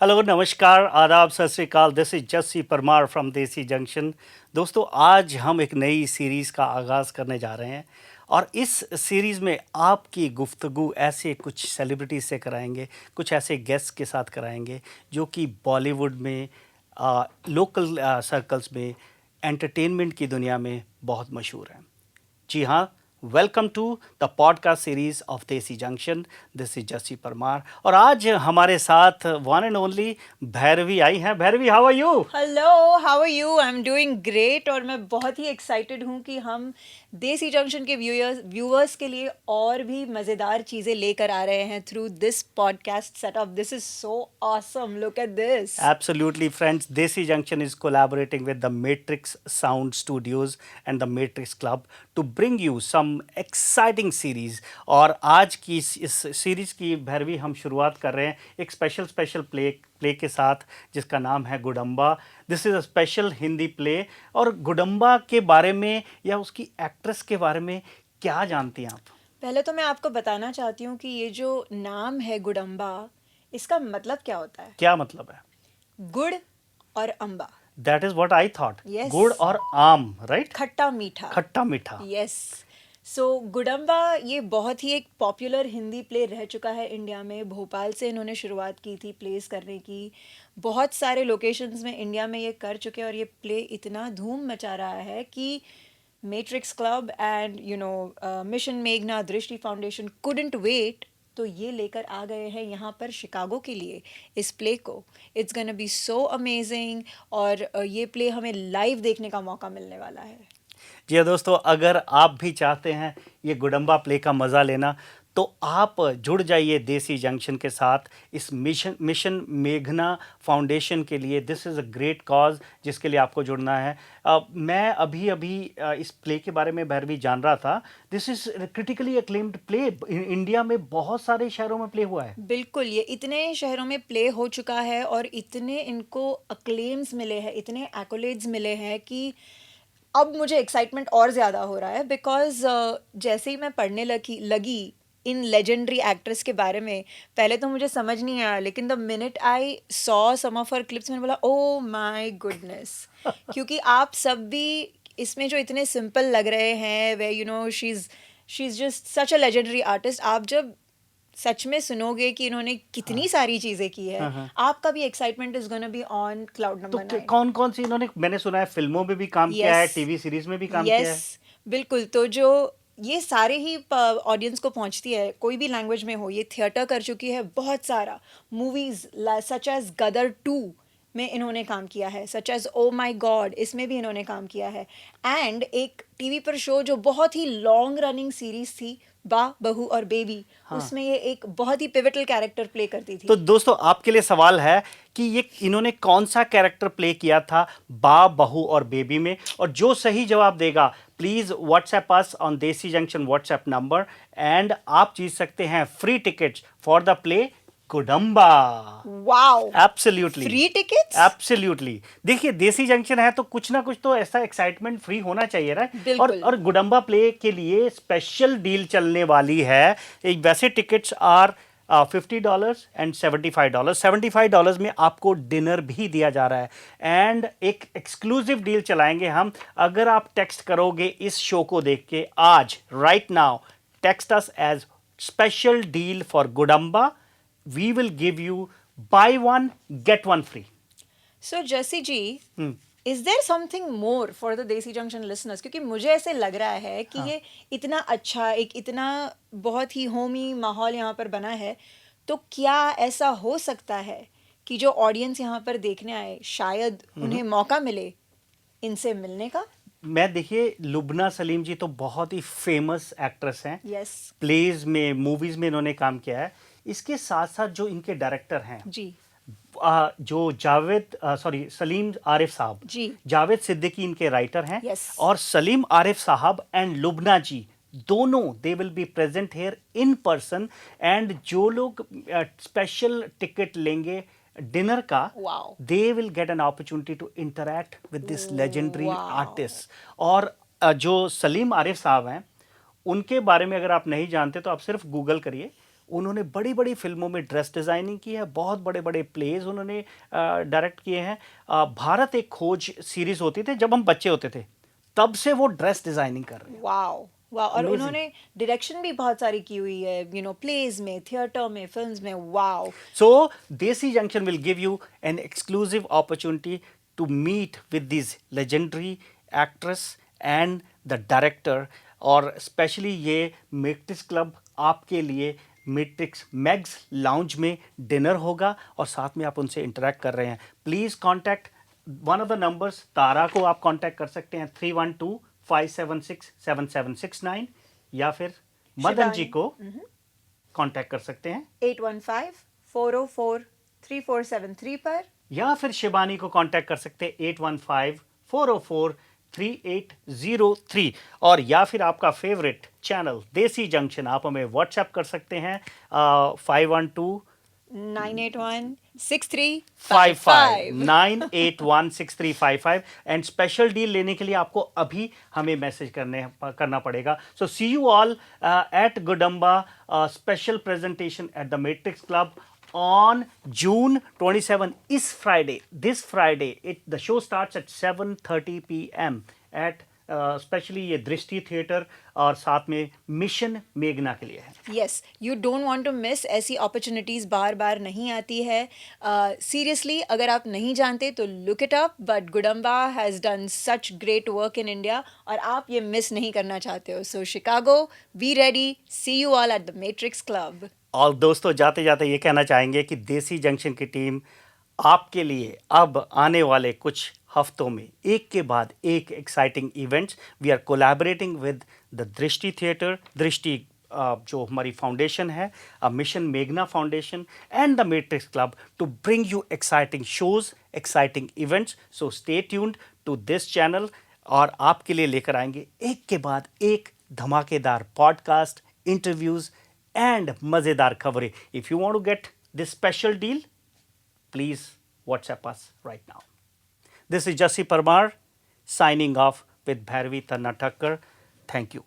Hello, नमस्कार, आदाब, सत श्री अकाल। This is Jassi Parmar from देसी जंक्शन। दोस्तों, आज हम एक नई सीरीज़ का आगाज़ करने जा रहे हैं और इस सीरीज़ में आपकी गुफ्तगू ऐसे कुछ सेलिब्रिटीज़ से कराएंगे, कुछ ऐसे गेस्ट के साथ कराएंगे जो कि बॉलीवुड में, लोकल सर्कल्स में, एंटरटेनमेंट की दुनिया में बहुत मशहूर हैं। जी हाँ, welcome to the podcast series of Desi Junction. This is Jassi Parmar और आज हमारे साथ वन एंड ओनली भैरवी आई हैं। Bhairavi, how are you? Hello, how are you? I am doing great और मैं बहुत ही एक्साइटेड हूँ कि हम देसी जंक्शन के व्यूअर्स के लिए और भी मज़ेदार चीज़ें लेकर आ रहे हैं through this podcast setup. This is so awesome, look at this. Absolutely, friends. Desi Junction is collaborating with the Matrix Sound Studios and the Matrix Club to bring you some exciting series. और आज की इस series की भैरवी हम शुरुआत कर रहे हैं एक स्पेशल प्ले के साथ जिसका नाम है Gudamba. This is a special Hindi play. और गुडम्बा के बारे में या उसकी एक्ट्रेस के बारे में क्या जानती हैं आप? पहले तो मैं आपको बताना चाहती हूँ कि ये जो नाम है गुडम्बा, इसका मतलब क्या होता है? क्या मतलब है? गुड़ और Amba. That is what I thought. Yes. गुड़ और आम, राइट? खट्टा मीठा। खट्टा मीठा। यस। सो गुडम्बा ये बहुत ही एक पॉपुलर हिंदी प्ले रह चुका है इंडिया में। भोपाल से इन्होंने शुरुआत की थी प्लेस करने की। बहुत सारे लोकेशंस में इंडिया में ये कर चुके हैं और ये प्ले इतना धूम मचा रहा है कि मैट्रिक्स क्लब एंड मिशन मेघना दृष्टि फाउंडेशन कुडंट वेट, तो ये लेकर आ गए हैं यहाँ पर शिकागो के लिए इस प्ले को। It's gonna be so amazing और ये प्ले हमें लाइव देखने का मौका मिलने वाला है। जी हाँ दोस्तों, अगर आप भी चाहते हैं ये गुडम्बा प्ले का मज़ा लेना तो आप जुड़ जाइए देसी जंक्शन के साथ इस मिशन मेघना फाउंडेशन के लिए। This is a great cause जिसके लिए आपको जुड़ना है। मैं अभी अभी इस प्ले के बारे में भैरवी जान रहा था। This is critically acclaimed play. India में बहुत सारे शहरों में प्ले हुआ है। बिल्कुल, ये इतने शहरों में प्ले हो चुका है और इतने इनको अक्लेम्स मिले हैं, इतने एक्कोलेड्स मिले हैं कि अब मुझे एक्साइटमेंट और ज़्यादा हो रहा है बिकॉज जैसे ही मैं पढ़ने लगी इन लेजेंडरी एक्ट्रेस के बारे में, पहले तो मुझे समझ नहीं आया, लेकिन the minute I saw some of her clips मैंने बोला ओ माय गुडनेस। क्योंकि आप सब भी इसमें जो इतने सिंपल लग रहे हैं, way she is just such a legendary artist. आप जब सच में सुनोगे कि इन्होंने कितनी सारी चीज़ें की है, आपका भी excitement is gonna be on cloud तो नंबर 9। कौन कौन सी इन्होंने, मैंने सुना है फिल्मों में भी काम किया है, यस, टीवी सीरीज में भी काम किया है। यस, बिल्कुल। तो जो ये सारे ही ऑडियंस को पहुंचती है, कोई भी लैंग्वेज में हो। ये थिएटर कर चुकी है बहुत सारा, मूवीज सच एज गदर 2 में इन्होंने काम किया है, सच एज ओ माई गॉड इसमें भी इन्होंने काम किया है। एंड एक टीवी पर शो जो बहुत ही लॉन्ग रनिंग सीरीज थी, बा बहू और बेबी, उसमें ये एक बहुत ही पिवटल कैरेक्टर प्ले करती तो थी। दोस्तों, आपके लिए सवाल है कि ये इन्होंने कौन सा कैरेक्टर प्ले किया था बा बहू और बेबी में? और जो सही जवाब देगा, प्लीज व्हाट्सएप अस ऑन देसी जंक्शन व्हाट्सएप नंबर एंड आप जीत सकते हैं free tickets for the play Gudamba. Wow, absolutely, free tickets. Absolutely. देखिए, देसी जंक्शन है तो कुछ ना कुछ तो ऐसा एक्साइटमेंट फ्री होना चाहिए ना। बिल्कुल। और गुडम्बा प्ले के लिए स्पेशल डील चलने वाली है। वैसे टिकट्स आर $50 एंड $75। $75 में आपको डिनर भी दिया जा रहा है एंड एक एक्सक्लूसिव डील चलाएंगे हम। अगर आप टेक्स्ट करोगे इस शो को देख के आज, right now, text us as special deal for Gudumba, we will give you buy one get one free. So Jassi ji, is there something more for the Desi Junction listeners? क्योंकि मुझे ऐसे लग रहा है कि ये इतना अच्छा, एक इतना बहुत ही होमी माहौल यहाँ पर बना है, तो क्या ऐसा हो सकता है कि जो ऑडियंस यहाँ पर देखने आए, शायद उन्हें मौका मिले इनसे मिलने का? मैं, देखिए, लुबना सलीम जी तो बहुत ही फेमस एक्ट्रेस हैं। यस। प्लेज में, मूवीज में इन्होंने काम किया है। इसके साथ साथ जो इनके डायरेक्टर हैं, जी जो जावेद, सॉरी, सलीम आरिफ साहब, जी। जावेद सिद्दीकी इनके राइटर हैं। Yes. और सलीम आरिफ साहब एंड लुबना जी दोनों, they will be present here in person. And जो लोग स्पेशल टिकट लेंगे डिनर का, Wow. They will get an opportunity to interact with this legendary Wow. Artist. और जो सलीम आरिफ साहब हैं, उनके बारे में अगर आप नहीं जानते तो आप सिर्फ गूगल करिए। उन्होंने बड़ी बड़ी फिल्मों में ड्रेस डिज़ाइनिंग की है, बहुत बड़े बड़े प्लेज उन्होंने डायरेक्ट किए हैं। भारत एक खोज सीरीज होती थी जब हम बच्चे होते थे, तब से वो ड्रेस डिज़ाइनिंग कर रहे हैं। वाओ वाह, और अमेजिंग। उन्होंने डायरेक्शन भी बहुत सारी की हुई है, प्लेज में, थिएटर में, फिल्म्स में। Wow. So, Desi Junction will give you an exclusive opportunity to meet with these legendary actress and the director, और स्पेशली ये मैट्रिक्स क्लब आपके लिए मैट्रिक्स मैग्स लाउंज में डिनर होगा और साथ में आप उनसे इंटरेक्ट कर रहे हैं। Please contact one of the numbers. Tara को आप कांटेक्ट कर सकते हैं 312-576-7769, या फिर मदन जी को कांटेक्ट कर सकते हैं 815-404-3473 पर, या फिर शिबानी को कांटेक्ट कर सकते हैं 815-404-3803, और या फिर आपका फेवरेट चैनल देसी जंक्शन आप हमें व्हाट्सएप कर सकते हैं 512 981-6355। 9816355, एंड स्पेशल डील लेने के लिए आपको अभी हमें मैसेज करना पड़ेगा। So see you all at Gudumba, special presentation at the matrix Club on June 27, this Friday. The show starts at 7:30 p.m. at specially ये दृष्टि थिएटर, और साथ में मिशन मेघना के लिए है। Yes, you don't want to miss. ऐसी अपॉर्चुनिटीज़ बार बार नहीं आती है। सीरियसली अगर आप नहीं जानते तो look it up, but Gudumba has done such great work in India और आप ये मिस नहीं करना चाहते हो। So Chicago, be ready, see you all at the matrix Club. और दोस्तों, जाते जाते ये कहना चाहेंगे कि देसी जंक्शन की टीम आपके लिए अब आने वाले कुछ हफ्तों में एक के बाद एक exciting events, we are collaborating with the Drishti theatre, Drishti जो हमारी फाउंडेशन है, मिशन मेघना foundation and the matrix club, to bring you exciting shows, exciting events. So stay tuned to this channel, और आपके लिए लेकर आएंगे एक के बाद एक धमाकेदार पॉडकास्ट, इंटरव्यूज एंड मज़ेदार खबरें। If you want to get this special deal, please WhatsApp us right now. This is Jassi Parmar signing off with Bhairavi Tanna Thakkar. Thank you.